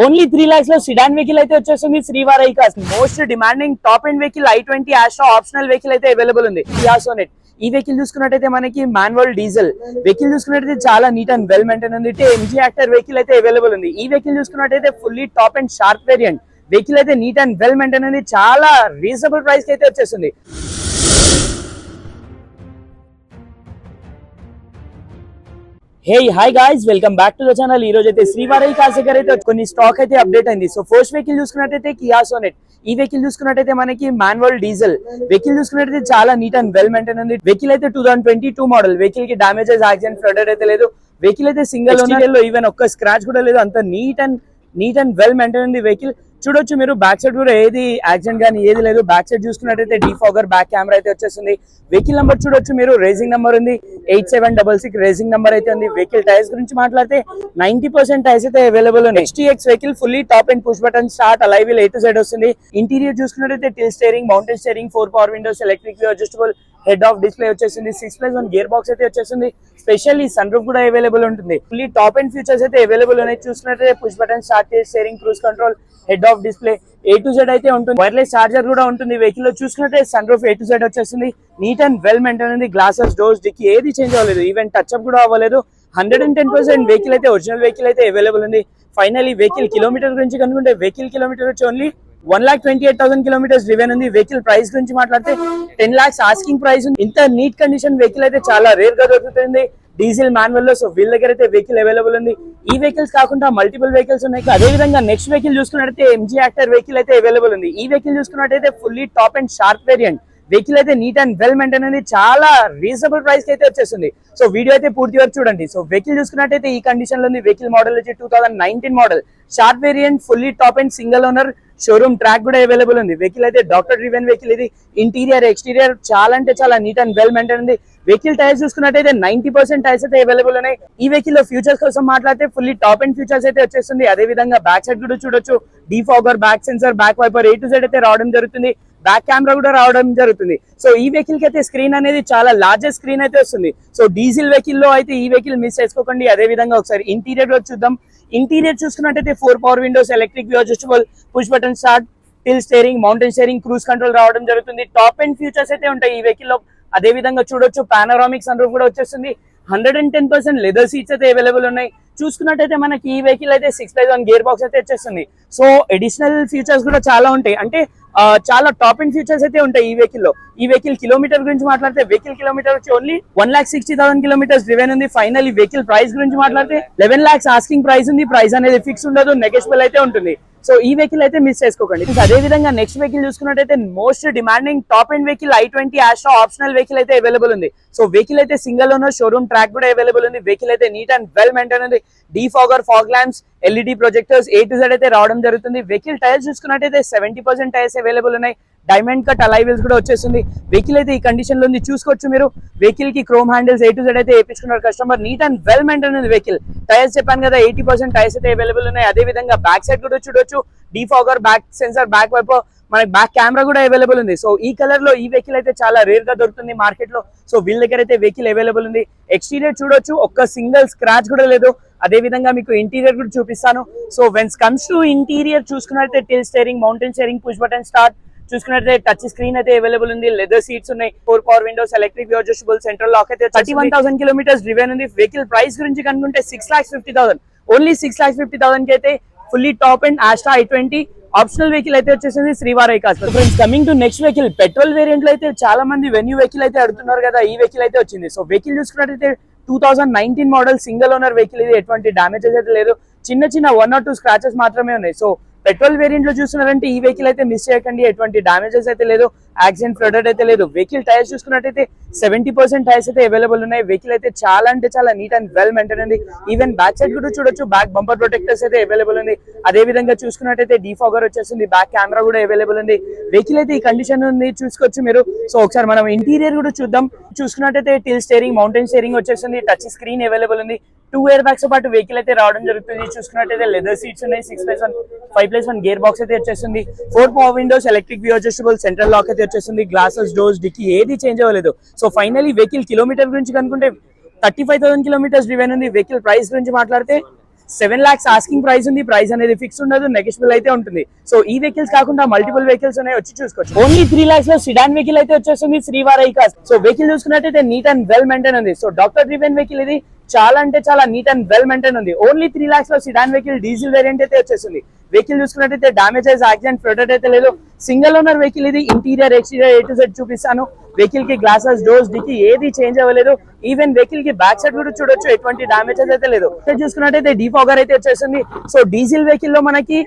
Only 3 lakhs లో సిడాన్ vehicle అయితే వచ్చేస్తుంది Srivari cars. Most demanding top end vehicle i20 Astra optional vehicle అయితే available ఉంది. కియా సోనెట్ ఈ వెహికల్ చూసుకున్నట్టయితే మనకి మాన్యువల్ డీజిల్ వెహికల్ చూసుకున్నట్టయితే చాలా నీట్ అండ్ వెల్ మెయింటైన్ ఉంది. ఎంజీ యాక్టర్ వెహికల్ అయితే అవైలబుల్ ఉంది. ఈ వెహికల్ చూసుకున్నట్టయితే fully top and sharp variant vehicle అయితే నీట్ అండ్ వెల్ మెయింటైన్ ఉంది. చాలా రీజనబుల్ ప్రైస్ అయితే వచ్చేస్తుంది. Hi guys, welcome back to the channel. ఈ రోజు అయితే శ్రీవారి కార్స్ దగ్గర అయితే కొన్ని స్టాక్ అయితే అప్డేట్ అయింది. సో ఫస్ట్ వెహికల్ చూసుకున్నట్టయితే కియా సోనెట్ ఈ వెహికల్ చూసుకున్నట్టయితే మనకి మాన్యువల్ డీజిల్ వెహికల్ చూసుకున్నట్టయితే చాలా నీట్ అండ్ వెల్ మెయింటైన్ ఉంది. వెహికల్ అయితే 2022 మోడల్. వెహికల్ కి డామేజెస్ యాక్సిడెంట్ ఫ్లడ్ అయితే లేదు. వెహికల్ అయితే సింగిల్ ఓనర్ లో ఈవెన్ ఒక్క స్క్రాచ్ కూడా లేదు. అంత నీట్ అండ్ వెల్ మెయింటైన్ ఉంది వెహికల్. చూడొచ్చు మీరు బ్యాక్ సైడ్ కూడా ఏది యాక్సిడెంట్ కానీ ఏది లేదు. బ్యాక్ సైడ్ చూసుకున్నట్టయితే డీఫాగర్ బ్యాక్ కెమెరా అయితే వచ్చేస్తుంది. వెహికల్ నెంబర్ చూడొచ్చు మీరు, రేసింగ్ నెంబర్ ఉంది 8766 రేసింగ్ నెంబర్ అయితే ఉంది. వెహికల్ టైర్స్ గురించి మాట్లాడితే 90% టైర్స్ అయితే అవైలబుల్ ఉన్నాయి. XTX vehicle fully top and push button start alloy wheel A to Z వస్తుంది. ఇంటీరియర్ చూసుకున్నట్టయితే tilt steering, mounted steering, 4 power windows, electric adjustable head off display వచ్చేసింది. 6+1 gear box అయితే వచ్చేసింది. Specially sun roof కూడా available ఉంటుంది. Fully top and features అయితే available ఉన్నాయి. చూసుకున్నట్టయితే push button start, steering, cruise control, head off display, A to Z అయితే ఉంటుంది. వైర్లెస్ చార్జర్ కూడా ఉంటుంది వెహికల్ లో. చూసుకున్నట్టే sunroof A to Z వచ్చేసింది. నీట్ అండ్ వెల్ మెయింటైన్ ఉంది. గ్లాసెస్, డోర్స్, డిక్కీ ఏది చేంజ్ అవ్వలేదు. ఈవెన్ టచ్ అప్ కూడా అవ్వలేదు. 110% వెహికల్ అయితే ఒరిజినల్ వెహికల్ అయితే అవైలబుల్ ఉంది. ఫైనల్లీ వెహికల్ కిలోమీటర్ గురించి కనుకుంటే వెహికల్ కిలోమీటర్ వచ్చి ఓన్లీ 1,28,000 కిలోమీటర్స్ డ్రివెన్ ఉంది. వెహికల్ ప్రైస్ గురించి మాట్లాడితే 10 lakhs ఆస్కింగ్ ప్రైస్ ఉంది. ఇంత నీట్ కండిషన్ వెహికల్ అయితే చాలా రేర్ గా దొరుకుతుంది డీజిల్ మాన్యువల్ లో. సో వీళ్ళ దగ్గర అయితే వెహికల్ అవైలబుల్ ఉంది. ఈ వెహికల్స్ కాకుండా మల్టిపుల్ వెహికల్స్ ఉన్నాయి. అదే విధంగా నెక్స్ట్ వెహికల్ చూసుకున్నట్టయితే ఎంజీ యాక్టర్ వెహికల్ అయితే అవైలబుల్ ఉంది. ఈ వెహికల్ చూసుకున్నట్టయితే fully top and sharp variant vehicle అయితే నీట్ అండ్ వెల్ మెయింటైన్ ఉంది. చాలా రీజనబుల్ ప్రైస్ అయితే వచ్చేస్తుంది. సో వీడియో అయితే పూర్తి వరకు చూడండి. సో వెహికల్ చూసుకున్నట్టయితే ఈ కండిషన్ లో ఉంది. వెహికల్ మోడల్ వచ్చి 2019 model, sharp variant, fully top and single owner, showroom track కూడా అవైలబుల్ ఉంది. వెహికల్ అయితే డాక్టర్ డ్రివెన్ వెహికల్ ఇది. ఇంటీరియర్ ఎక్స్టీరియర్ చాలా అంటే చాలా నీట్ అండ్ వెల్ మెయింటైన్ ఉంది. వెహికల్ టైర్స్ చూసుకున్నట్టయితే 90% టైర్స్ అయితే అవైలబుల్ ఉన్నాయి. ఈ వెహికల్ లో ఫ్యూచర్స్ కోసం మాట్లాడితే ఫుల్లీ టాప్ అండ్ ఫ్యూచర్స్ అయితే వచ్చేస్తుంది. అదే విధంగా బ్యాక్ సైడ్ కూడా చూడొచ్చు. Defogger, back sensor, back wiper A to Z అయితే రావడం జరుగుతుంది. బ్యాక్ కెమెరా కూడా రావడం జరుగుతుంది. సో ఈ వెహికల్ కి అయితే స్క్రీన్ అనేది చాలా లార్జెస్ట్ స్క్రీన్ అయితే వస్తుంది. సో డీజిల్ వెహికల్ లో అయితే ఈ వెహికల్ మిస్ చేసుకోకండి. అదే విధంగా ఒకసారి ఇంటీరియర్ లో చూద్దాం. ఇంటీరియర్ చూసుకున్నట్టయితే 4 power windows, electric adjustable, push button start, till steering, mounted steering, cruise control రావడం జరుగుతుంది. టాప్ అండ్ ఫ్యూచర్స్ అయితే ఉంటాయి ఈ వెహికల్ లో. అదే విధంగా చూడొచ్చు పానోరామిక్ సన్ రూఫ్ కూడా వచ్చేస్తుంది. 110% లెదర్ సీట్స్ అయితే అవైలబుల్ ఉన్నాయి. చూసుకున్నట్టయితే మనకి ఈ వెహికల్ అయితే 6+1 గేర్ బాక్స్ అయితే వచ్చేస్తుంది. సో అడిషనల్ ఫీచర్స్ కూడా చాలా ఉంటాయి. అంటే చాలా టాప్ అండ్ ఫీచర్స్ అయితే ఉంటాయి ఈ వెహికల్ లో. ఈ వెహికల్ కిలోమీటర్ గురించి మాట్లాడితే వెహికల్ కిలోమీటర్ వచ్చి ఓన్లీ 1,60,000 కిలోమీటర్స్ డ్రివెన్ ఉంది. ఫైనల్ వెహికల్ ప్రైస్ గురించి మాట్లాడితే 11 lakhs ఆస్కింగ్ ప్రైస్ ఉంది. ప్రైస్ అనేది ఫిక్స్ ఉండదు, నెగోషియబుల్ అయితే ఉంటుంది. సో ఈ వెహికల్ అయితే మిస్ చేసుకోకండి. అదే విధంగా నెక్స్ట్ వెహికల్ చూసుకున్నట్టయితే most demanding top and vehicle i20 Astra optional vehicle అయితే అవైలబుల్ ఉంది. సో వెహికల్ అయితే సింగిల్ ఓనర్, షోరూమ్ ట్రాక్ కూడా అవైలబుల్ ఉంది. వెహికల్ అయితే నీట్ అండ్ వెల్ మెయింటైన్ ఉంది. Defogger, fog lamps, LED projectors, A to Z అయితే రావడం జరుగుతుంది. వెహికల్ టైర్స్ చూసుకున్నట్టయితే 70% టైర్స్ అవైలబుల్ ఉన్నాయి. డైమండ్ కట్ అలాయ్ వీల్స్ కూడా వచ్చేస్తుంది. వెహికల్ అయితే ఈ కండిషన్ లో ఉంది. చూసుకోవచ్చు మీరు. వెహికల్ కి chrome handles A to Z అయితే వేయించుకున్నారు customer. Neat and well maintain ఉంది వెహికల్. టైర్స్ చెప్పాను కదా 80% టైర్స్ అయితే అవైలబుల్ ఉన్నాయి. అదే విధంగా బ్యాక్ సైడ్ కూడా చూడొచ్చు. డీఫాగర్, బ్యాక్ సెన్సర్, బ్యాక్ వైపు మనకి బ్యాక్ కెమెరా కూడా అవైలబుల్ ఉంది. సో ఈ కలర్ లో ఈ వెహికల్ అయితే చాలా రేర్ గా దొరుకుతుంది మార్కెట్ లో. సో వీళ్ళ దగ్గర అయితే వెహికల్ అవైలబుల్ ఉంది. ఎక్స్టీరియర్ చూడొచ్చు, ఒక్క సింగిల్ స్క్రాచ్ కూడా లేదు. అదే విధంగా మీకు ఇంటీరియర్ కూడా చూపిస్తాను. So when's comes to interior చూసుకున్నట్లయితే tilt steering, mounted steering, push button start, చూసుకున్నట్లయితే టచ్ స్క్రీన్ అయితే అవైలబుల్ ఉంది. లెదర్ సీట్స్ ఉన్నాయి. 4 power windows, electric adjustable, central lock అయితే 31,000 కిలోమీటర్స్ డ్రివెన్ ఉంది. వెహికల్ ప్రైస్ గురించి కనుకుంటే 6,50,000, ఓన్లీ 6,50,000 కి అయితే fully top and Astra i20 optional vehicle అయితే వచ్చేసింది Srivari cars. Friends, coming to next vehicle petrol variant లో అయితే చాలా మంది వెన్యూ వెహికల్ అయితే అడుగుతున్నారు కదా. ఈ వెహికల్ అయితే వచ్చింది. సో వెహికల్ చూసుకున్నట్టయితే 2019 మోడల్ సింగిల్ ఓనర్ వెహికల్ ఇది. ఎటువంటి డామేజెస్ అయితే లేదు. చిన్న 1 or 2 స్క్రాచెస్ మాత్రమే ఉన్నాయి. సో పెట్రోల్ వేరియంట్ లో చూస్తున్నారంటే ఈ వెహికల్ అయితే మిస్ చేయకండి. ఎటువంటి డామేజెస్ అయితే లేదు, యాక్సిడెంట్ ఫ్లడ్ అయితే లేదు. వెహికల్ టైర్స్ చూసుకున్నట్టయితే 70% టైర్స్ అయితే అవైలబుల్ ఉన్నాయి. వెహికల్ అయితే చాలా అంటే చాలా నీట్ అండ్ వెల్ మెయింటైన్ ఉంది. ఈవెన్ బ్యాక్ సైడ్ కూడా చూడొచ్చు. బ్యాక్ బంపర్ ప్రొటెక్టర్స్ అయితే అవైలబుల్ ఉంది. అదే విధంగా చూసుకున్నట్టయితే డీఫాగర్ వచ్చేసింది. బ్యాక్ కెమెరా కూడా అవైలబుల్ ఉంది. వెహికల్ అయితే ఈ కండిషన్ ఉంది, చూసుకోవచ్చు మీరు. సో ఒకసారి మనం ఇంటీరియర్ కూడా చూద్దాం. చూసుకున్నట్టయితే టిల్ స్టీరింగ్, మౌంటెన్ స్టీరింగ్ వచ్చేసింది. టచ్ స్క్రీన్ అవైలబుల్ ఉంది. 2 ఎయిర్ బ్యాగ్స్ పాటు వెహికల్ అయితే రావడం జరుగుతుంది. చూసుకున్నట్టయితే లెదర్ సీట్స్ ఉన్నాయి. 6+1 5+1 గేర్ బాక్స్ అయితే వచ్చేస్తుంది. 4 power windows, electric adjustable, central lock అయితే వచ్చేస్తుంది. గ్లాసెస్, డోర్స్, డిక్కీ ఏది చేంజ్ అవ్వలేదు. సో ఫైనల్లీ వెహికల్ కిలోమీటర్ గురించి కనుకుంటే 35,000 కిలోమీటర్స్ డ్రివెన్ ఉంది. వెహికల్ ప్రైస్ గురించి మాట్లాడితే 7 lakhs ఆస్కింగ్ ప్రైస్ ఉంది. ప్రైస్ అనేది ఫిక్స్ ఉండదు, నెగోషియబుల్ అయితే ఉంటుంది. సో ఈ వెహికల్స్ కాకుండా మల్టిపుల్ వెహికల్స్ ఉన్నాయి, వచ్చి చూసుకోవచ్చు. ఓన్లీ 3 lakhs లో సిడాన్ వెహికల్ అయితే వచ్చేస్తుంది శ్రీవారి కార్స్. సో వెహికల్ చూసుకున్నట్టయితే నీట్ అండ్ వెల్ మెయింటైన్ ఉంది. సో డాక్టర్ డ్రివెన్ వెహికల్ ఇది చాలా అంటే చాలా నీట్ అండ్ వెల్ మెయింటైన్ ఉంది. ఓన్లీ 3 lakhs లో సిడాన్ వెహికల్ డీజిల్ వేరియంట్ అయితే వచ్చేస్తుంది. వెహికల్ చూసుకున్నట్టయితే డామేజ్ యాక్సిడెంట్ ప్రొటెక్ట్ అయితే లేదు. సింగిల్ ఓనర్ వెహికల్ ఇది. Interior exterior A to Z చూపిస్తాను. వెహికల్ కి గ్లాసెస్ డోర్స్ డికి ఏది చేంజ్ అవ్వలేదు. ఈవెన్ వెహికల్ కి బ్యాక్ సైడ్ కూడా చూడొచ్చు, ఎటువంటి డామేజెస్ అయితే లేదు. చూసుకున్నట్టయితే డీఫాగర్ అయితే వచ్చేస్తుంది. సో డీజిల్ వెహికల్ లో మనకి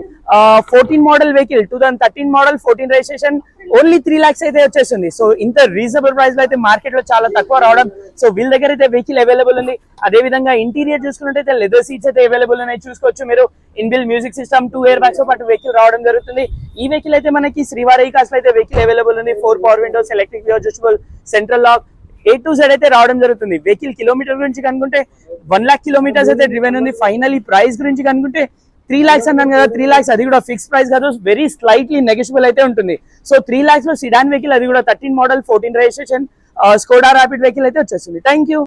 14 model vehicle 2013 model 14 registration only 3 lakhs అయితే వచ్చేస్తుంది. సో ఇంత రీజనబుల్ ప్రైస్ లో అయితే మార్కెట్ లో చాలా తక్కువ రావడం. సో వీళ్ళ దగ్గర అయితే వెహికల్ అవైలబుల్ ఉంది. అదే విధంగా ఇంటీరియర్ చూసుకున్నట్టయితే లెదర్ సీట్స్ అయితే అవైలబుల్ ఉన్నాయి, చూసుకోవచ్చు మీరు. ఇన్బిల్ మ్యూజిక్ సిస్టమ్ 2 ఎయిర్ బ్యాగ్స్ తో పాటు వెహికల్ రావడం జరుగుతుంది. ఈ వెహికల్ అయితే మనకి శ్రీవారి కార్స్ లో అయితే వెహికల్ అవైలబుల్ ఉంది. 4 power windows, electric adjustable, central lock, A to Z అయితే రావడం జరుగుతుంది. వెహికల్ కిలోమీటర్ గురించి కనుకుంటే 1 lakh kilometers అయితే డ్రివెన్ ఉంది. ఫైనలీ ప్రైస్ గురించి కనుకుంటే 3 lakhs అన్నాను కదా, 3 lakhs అది కూడా ఫిక్స్ ప్రైస్ కాదు, వెరీ స్లైట్లీ నెగోషియబుల్ అయితే ఉంటుంది. సో 3 lakhs లో సిడాన్ వెహికల్, అది కూడా 13 model 14 registration Skoda rapid vehicle అయితే వచ్చేస్తుంది. Thank you.